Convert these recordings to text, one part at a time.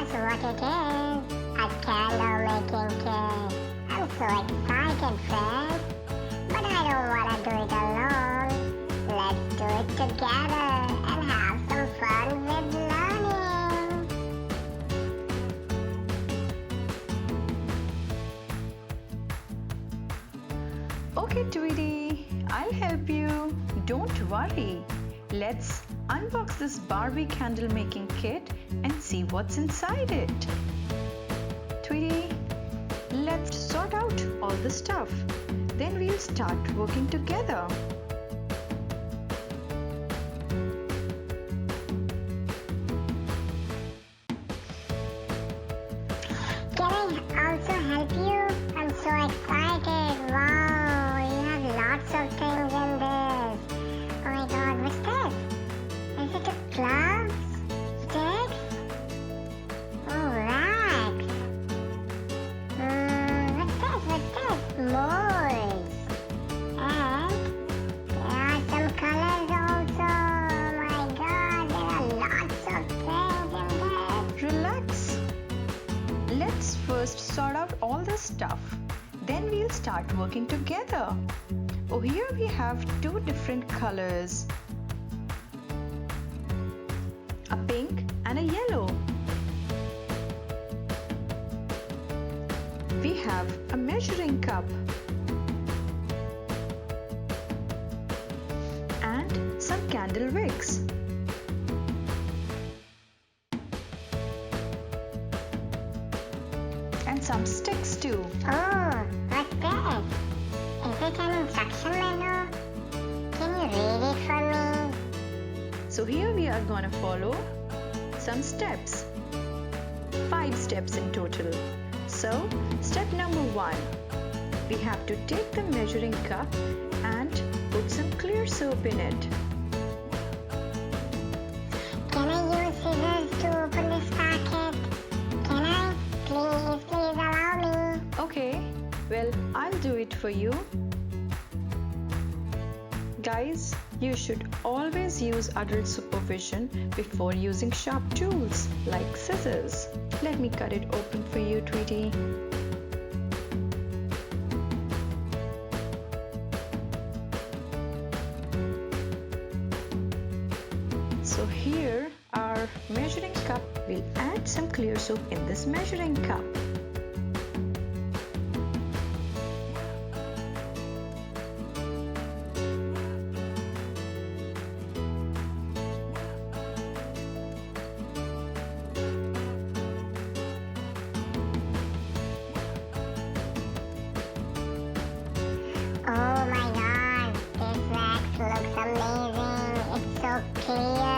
guess what it is? A candle making kit. I'm so excited, friends. But I don't want to do it alone. Let's do it together and have some fun with learning. Okay, Tweety, I'll help you. Don't worry. Let's unbox this Barbie candle making kit and see what's inside it. Tweety, let's sort out all the stuff. Then we'll start working together. Can I also help you? I'm so excited. Wow, you have lots of things in this. Oh my god, what's this? Is it a gloves? Sticks? Oh, rags. What's this? Molds. And there are some colors also. Oh my god, there are lots of things in this. Relax. Let's first sort out all the stuff. Then we'll start working together. Oh, here we have two different colors. A pink and a yellow. We have a measuring cup. And some candle wicks. And some sticks too. Oh, what's this? Is it an instruction manual? Can you read it for me? So here we are gonna follow some steps. 5 steps in total. So step number 1. We have to take the measuring cup and put some clear soap in it. Can I use scissors to open this packet? Can I? Please allow me. Okay, well, I'll do it for you. Guys, you should always use adult supervision before using sharp tools like scissors. Let me cut it open for you, Tweety. So here our measuring cup. We'll add some clear soap in this measuring cup. Oh my god, this wax looks amazing. It's so clear.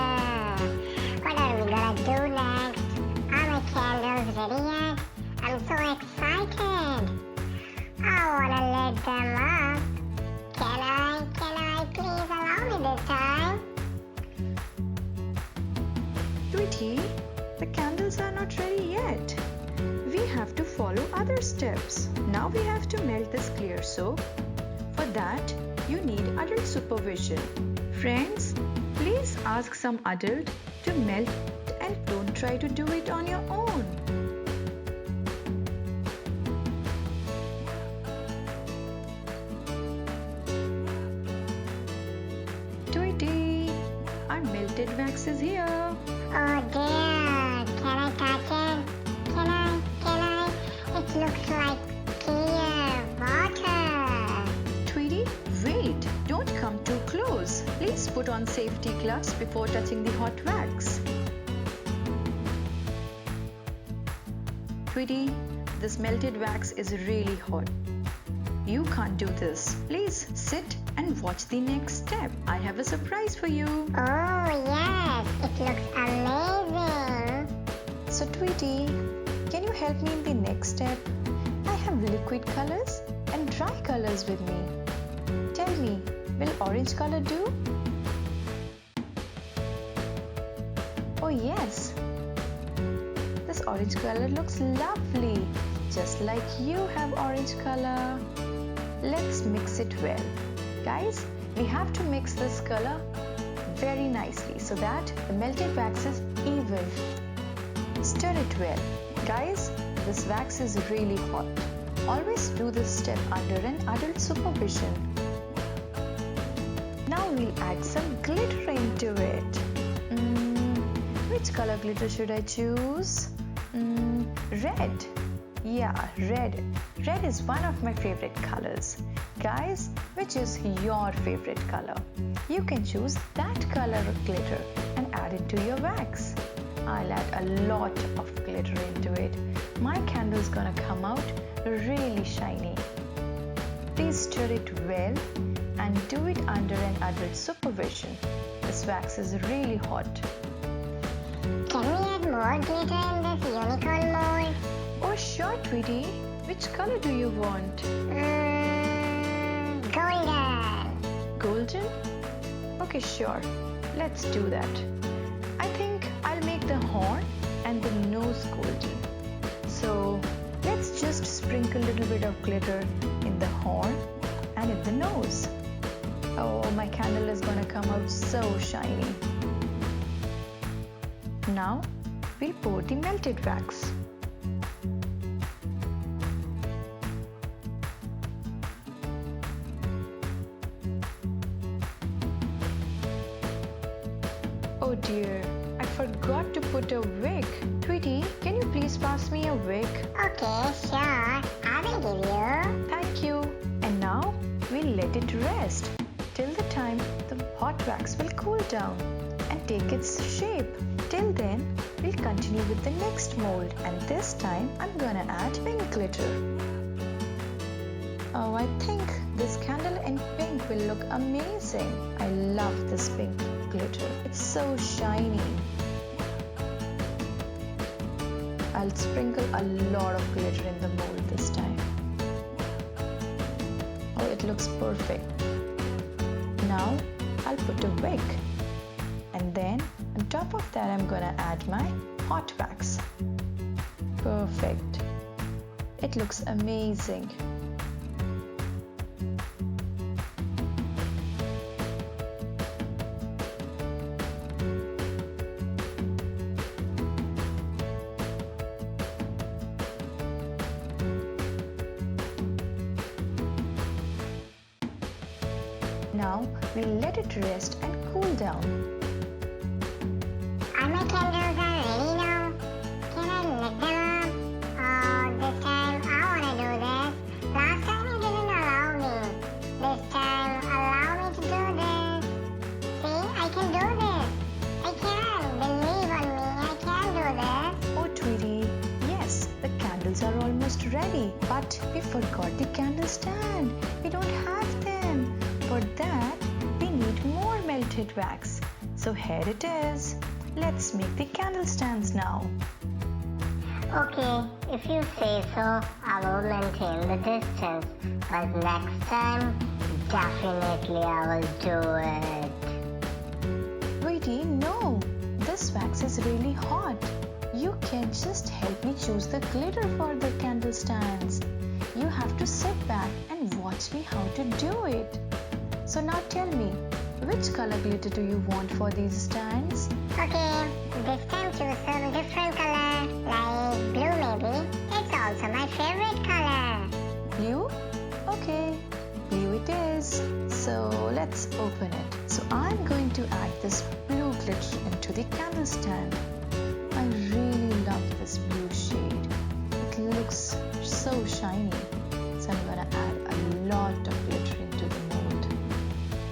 What are we gonna do next? Are my candles ready yet? I'm so excited. I wanna lit them up. Can I please allow me this time? Tweety, the candles are not ready yet. We have to follow other steps. Now we have to melt this clear soap. For that, you need adult supervision. Friends, please ask some adult to melt and don't try to do it on your own. Tweety, our melted wax is here. Oh dear, can I touch it? Can I? It looks like clear water. Tweety, wait, don't come too close. Please put on safety gloves before touching the hot wax. Tweety, this melted wax is really hot. You can't do this. Please sit and watch the next step. I have a surprise for you. Oh yes, it looks amazing. So Tweety, can you help me in the next step? I have liquid colors and dry colors with me. Tell me, will orange color do? Oh yes, this orange color looks lovely, just like you have orange color. Let's mix it well. Guys, we have to mix this color very nicely so that the melted wax is even. stir it well. Guys, this wax is really hot. Always do this step under an adult supervision. Now we'll add some glitter into it. Which color glitter should I choose? Red. Yeah, red. Red is one of my favorite colors. Guys, which is your favorite color? You can choose that color of glitter and add it to your wax. I'll add a lot of glitter into it. My candle is gonna come out really shiny. Please stir it well and do it under an adult supervision. This wax is really hot. Can we add more glitter in this unicorn mold? Oh sure, Tweety. Which color do you want? Golden. Golden? Okay, sure. Let's do that. I think I'll make the horn and the nose golden. So let's just sprinkle a little bit of glitter in the horn and in the nose. Oh, my candle is gonna come out so shiny. Now we'll pour the melted wax. Oh dear, I forgot to put a wick. Tweety, can you please pass me a wick? Okay, sure. I will give you. Thank you. And now we'll let it rest till the time the hot wax will cool down and take its shape. Till then, we'll continue with the next mold, and this time I'm gonna add pink glitter. Oh, I think this candle in pink will look amazing. I love this pink glitter. It's so shiny. I'll sprinkle a lot of glitter in the mold this time. Oh, it looks perfect. Now I'll put a wick, and then on top of that I'm gonna add my hot wax. Perfect. It looks amazing. Now we'll let it rest and cool down. All my candles are ready now. Can I lit them up? Oh, this time I wanna do this. Last time you didn't allow me. This time allow me to do this. See, I can do this. I can. Believe on me. I can do this. Oh Tweety, yes, the candles are almost ready, but we forgot the candle stand. We don't have them. For that, we need more melted wax. So here it is. Let's make the candle stands now. Okay, if you say so, I will maintain the distance. But next time, definitely I will do it. Tweety, no. This wax is really hot. You can just help me choose the glitter for the candle stands. You have to sit back and watch me how to do it. So now tell me, which color glitter do you want for these stands? Okay, this time choose some different color, like blue maybe. It's also my favorite color. Blue? Okay, blue it is. So let's open it. So I'm going to add this blue glitter into the candle stand. I really love this blue shade. It looks so shiny. So I'm gonna add a lot of glitter into the mold.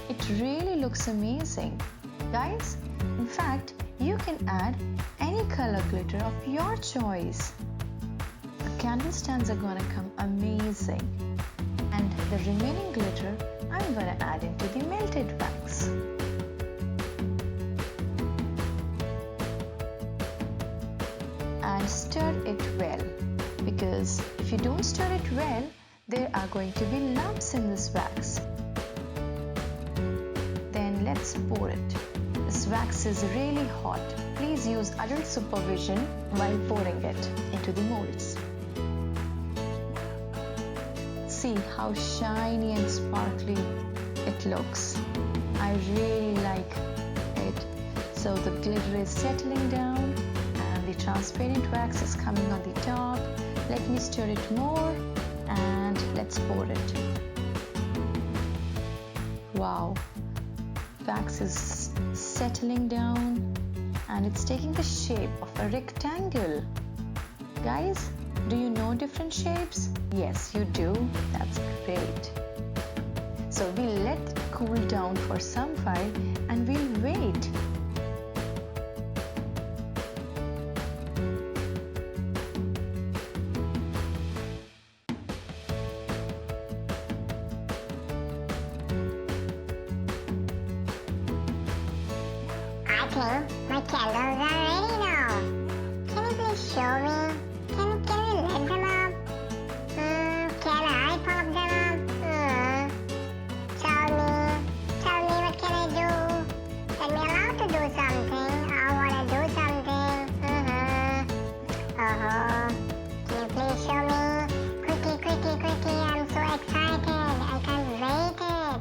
It really looks amazing. Guys, in fact, you can add any color glitter of your choice. The candle stands are gonna come amazing. And the remaining glitter I'm gonna add into the melted wax. And stir it well, because if you don't stir it well, there are going to be lumps in this wax. Then let's pour it. This wax is really hot. Please use adult supervision while pouring it into the molds. See how shiny and sparkly it looks. I really like it. So the glitter is settling down and the transparent wax is coming on the top. Let me stir it more and let's pour it. Wow, wax is settling down and it's taking the shape of a rectangle. Guys, do you know different shapes? Yes, you do. That's great. So we'll let it cool down for some while and we'll wait. I think my candles are ready now. Can you please show me? Can we light them up? Can I pop them up? Tell me what can I do? Let me allowed to do something. I wanna do something. Can you please show me? Quickly, I'm so excited. I can't wait it.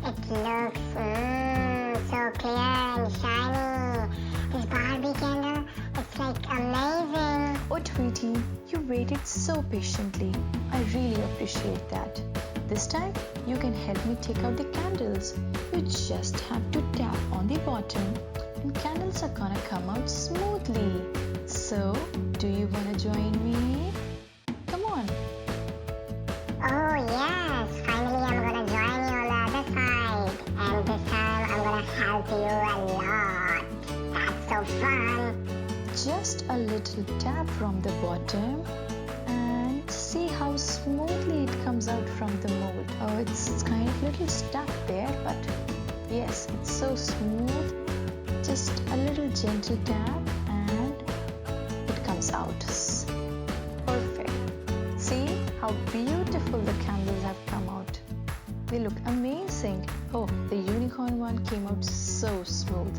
It looks so clear and shiny. This Barbie candle, it's like amazing. Oh Tweety, you waited so patiently. I really appreciate that. This time you can help me take out the candles. You just have to tap on the bottom and candles are gonna come out smoothly. So, do you wanna join me? Come on. Oh yes, finally I'm gonna join you on the other side. And this time I'm gonna help you a lot. That's so fun. Just a little tap from the bottom and see how smoothly it comes out from the mold. Oh, it's kind of little stuck there, but yes, it's so smooth. Just a little gentle tap and it comes out. Perfect. See how beautiful the candles have come out. They look amazing. Oh, the unicorn one came out so smooth.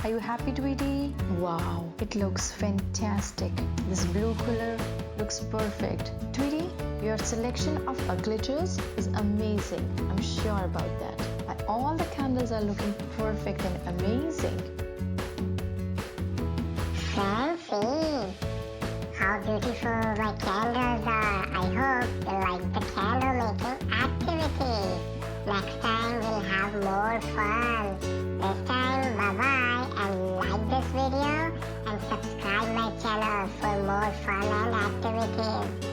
Are you happy, Tweety? Wow, it looks fantastic. This blue color looks perfect. Tweety, your selection of glitters is amazing. I'm sure about that. And all the candles are looking perfect and amazing. Fancy. How beautiful my candles are. I hope you like the candle making activity. Next time we'll have more fun. This time, bye-bye and like this video and subscribe my channel for more fun and activities.